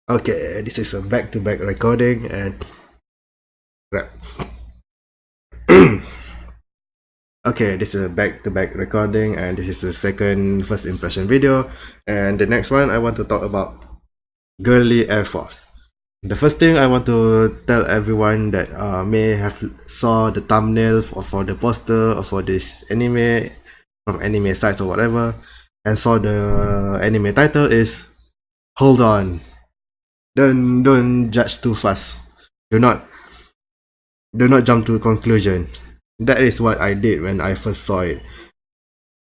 Okay, this is a back-to-back recording and crap. Okay, this is a back-to-back recording and this is the second first impression video. And the next one I want to talk about Girly Air Force. The first thing I want to tell everyone that may have saw the thumbnail for the poster or for this anime from anime sites or whatever and saw the anime title is hold on. Don't judge too fast. Do not do not jump to a conclusion. That is what I did when I first saw it.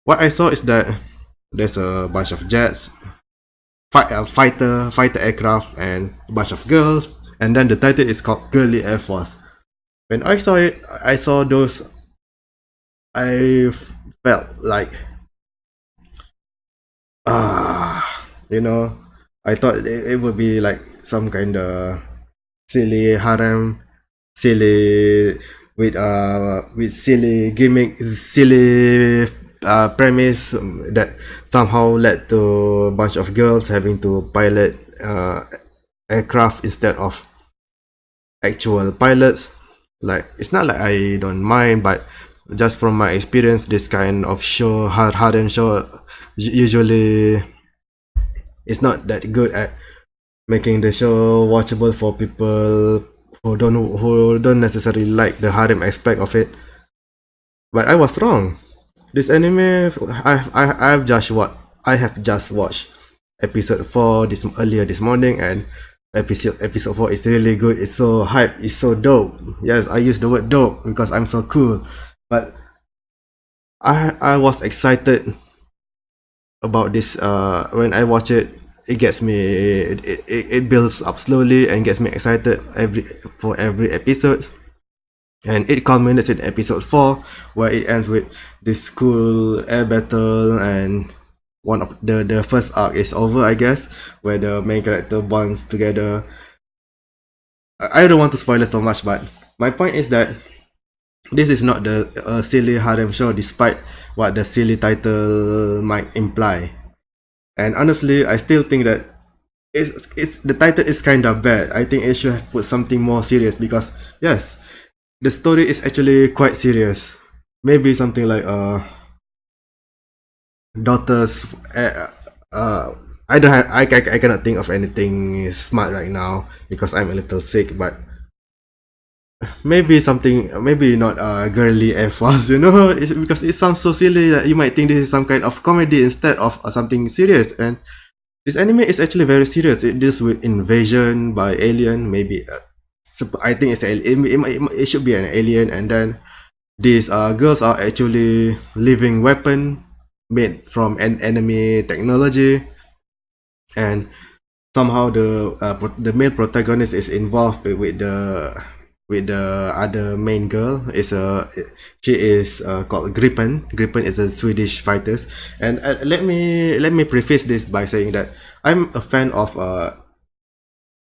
What I saw is that there's a bunch of jets, fighter aircraft, and a bunch of girls, and then the title is called Girly Air Force. When I saw it, I saw those. I felt like you know, I thought it would be like some kind of silly harem, silly with silly gimmick, silly premise that somehow led to a bunch of girls having to pilot aircraft instead of actual pilots. Like it's not like I don't mind, but just from my experience, this kind of show, harem show, usually it's not that good at making the show watchable for people who don't necessarily like the harem aspect of it. But I was wrong. This anime, I have just watched episode 4 this earlier this morning, and episode 4 is really good. It's so hype. It's so dope. Yes, I use the word dope because I'm so cool. But I was excited about this when I watch it. It gets me it builds up slowly and gets me excited for every episode, and it culminates in episode 4 where it ends with this cool air battle, and one of the first arc is over, I guess, where the main character bonds together. I don't want to spoil it so much, but my point is that this is not the silly harem show, despite what the silly title might imply. And honestly, I still think that it's the title is kind of bad. I think it should have put something more serious, because yes, the story is actually quite serious. Maybe something like daughters. I don't have. I cannot think of anything smart right now because I'm a little sick. But maybe something. Maybe not girly Air Force. Because it sounds so silly that you might think this is some kind of comedy instead of something serious. And this anime is actually very serious. It deals with invasion by alien. Maybe I think it should be an alien, and then these girls are actually living weapon made from an enemy technology, and somehow the male protagonist is involved with the other main girl. She is called Gripen. Gripen is a Swedish fighters, and let me preface this by saying that I'm a fan of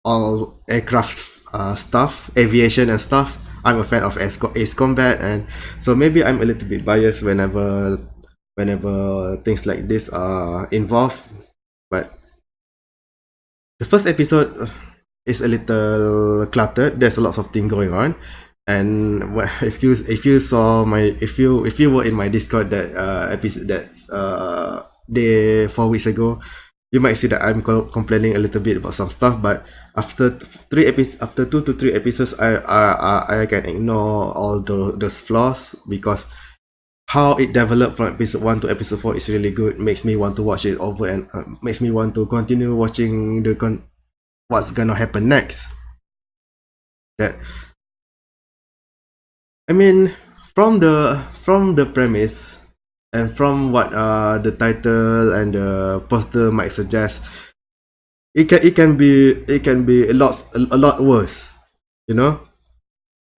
all aircraft stuff, aviation and stuff. I'm a fan of Ace Combat, and so maybe I'm a little bit biased whenever things like this are involved. But the first episode is a little cluttered. There's a lots of things going on, and if you saw my if you were in my Discord that episode that's day 4 weeks ago, you might see that I'm complaining a little bit about some stuff. But after 2 to 3 episodes, I can ignore all those flaws, because how it developed from episode 1 to episode 4 is really good. Makes me want to watch it over, and makes me want to continue watching what's gonna happen next. That I mean, from the premise and from what the title and the poster might suggest, it can be a lot worse. You know,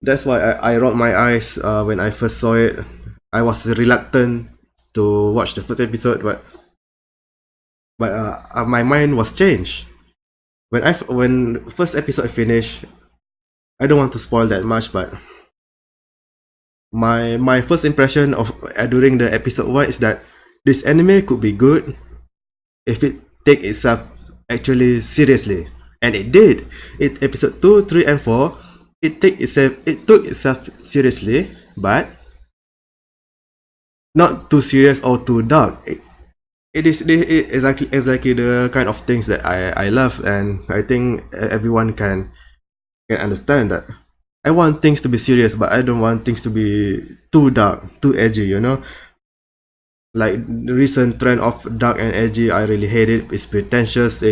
that's why I rolled my eyes when I first saw it. I was reluctant to watch the first episode, but my mind was changed when first episode finished. I don't want to spoil that much, but my first impression of during the episode 1 is that this anime could be good if it take itself actually seriously. and it did. It episode 2, 3, and 4. It took itself seriously, but not too serious or too dark. It is exactly the kind of things that I love, and I think everyone can understand that. I want things to be serious, but I don't want things to be too dark, too edgy. Like the recent trend of dark and edgy, I really hate it. It's pretentious.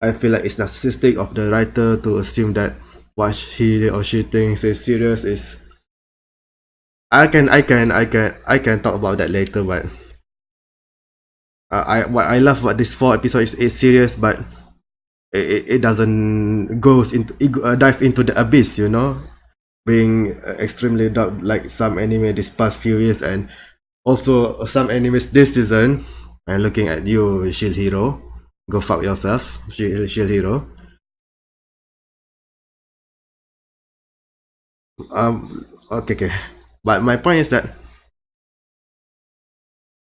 I feel like it's narcissistic of the writer to assume that what he or she thinks is serious is. I can talk about that later, but I love what this 4 episodes is serious, but it doesn't dive into the abyss, being extremely dark like some anime this past few years, and also some animes this season. I'm looking at you, Shield Hero. Go fuck yourself, Shield Hero. Okay. But my point is that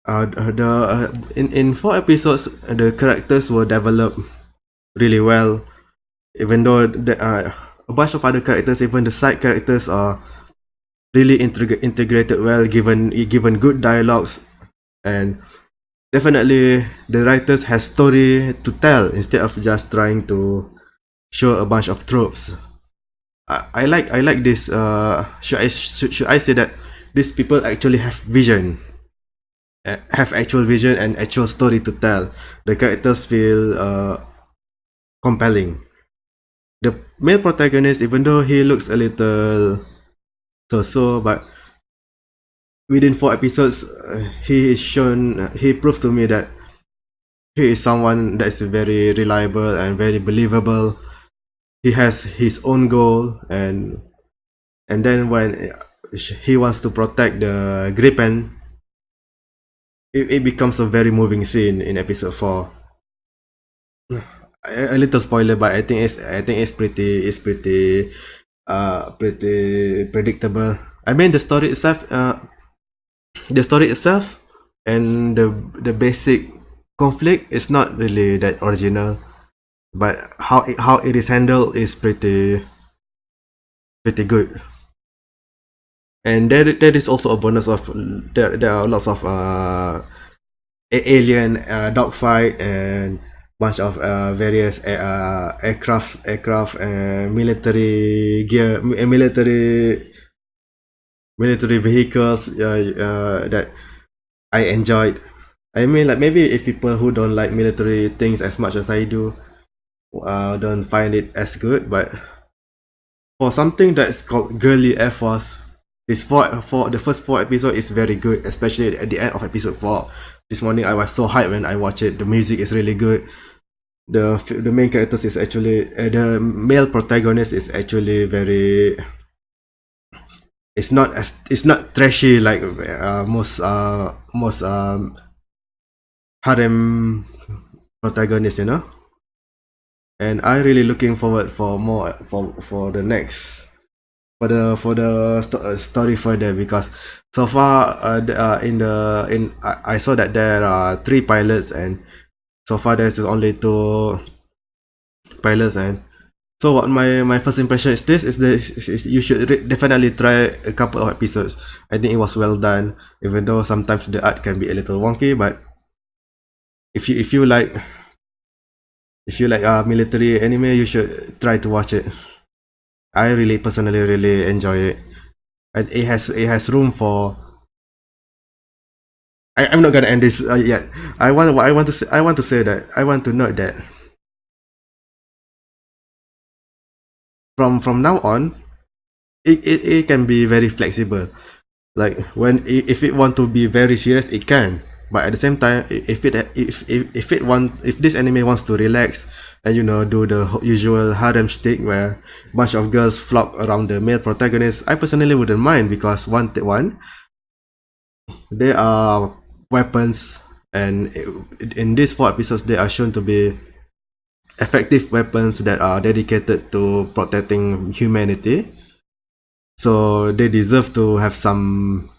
the in 4 episodes the characters were developed really well, even though a bunch of other characters, even the side characters, are really integrated well, given good dialogues, and definitely the writers has story to tell instead of just trying to show a bunch of tropes. I like this. Should I say that these people actually have vision, have actual vision and actual story to tell. The characters feel compelling. The male protagonist, even though he looks a little so, but within 4 episodes, he proved to me that he is someone that is very reliable and very believable. He has his own goal, and then when he wants to protect the Gripen, it becomes a very moving scene in episode 4. A little spoiler, but I think it's pretty predictable. I mean, the story itself and the basic conflict is not really that original, but how it is handled is pretty good. And there is also a bonus of there are lots of alien dogfight and bunch of various aircraft and military gear, military vehicles that I enjoyed. I mean, like, maybe if people who don't like military things as much as I do don't find it as good, but for something that's called Girly Air Force, this for the first 4 episodes is very good, especially at the end of episode 4. This morning I was so hyped when I watched it. The music is really good. The main characters is actually the male protagonist is actually very. It's not trashy like most harem protagonists. And I really looking forward for more for the next story further, because so far I saw that there are 3 pilots, and so far there's only 2 pilots. And so what my first impression is you should definitely try a couple of episodes. I think it was well done, even though sometimes the art can be a little wonky, but if you like military anime, you should try to watch it. I really personally really enjoy it, and it has room for. I'm not gonna end this yet. I want to say that I want to note that from now on, it can be very flexible. Like if it want to be very serious, it can. But at the same time, if this anime wants to relax and do the usual harem shtick where bunch of girls flock around the male protagonist, I personally wouldn't mind, because one they are weapons, and in these 4 episodes they are shown to be effective weapons that are dedicated to protecting humanity. So they deserve to have some,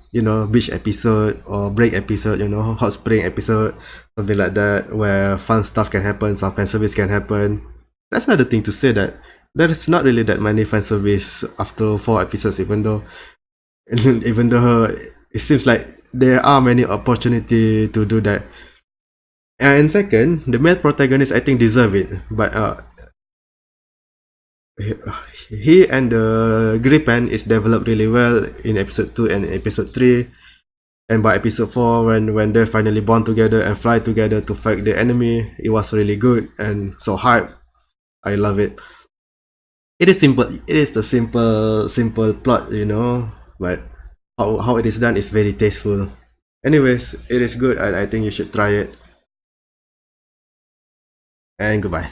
beach episode or break episode, hot spring episode, something like that, where fun stuff can happen, some fan service can happen. That's another thing to say, that there is not really that many fan service after 4 episodes, even though it seems like there are many opportunity to do that. And second, the male protagonist I think deserve it, but he and the Gripen is developed really well in episode 2 and episode 3. And by episode 4, when they finally bond together and fly together to fight the enemy, it was really good and so hype. I love it. It is simple. It is the simple plot, but how it is done is very tasteful. Anyways, it is good and I think you should try it. And goodbye.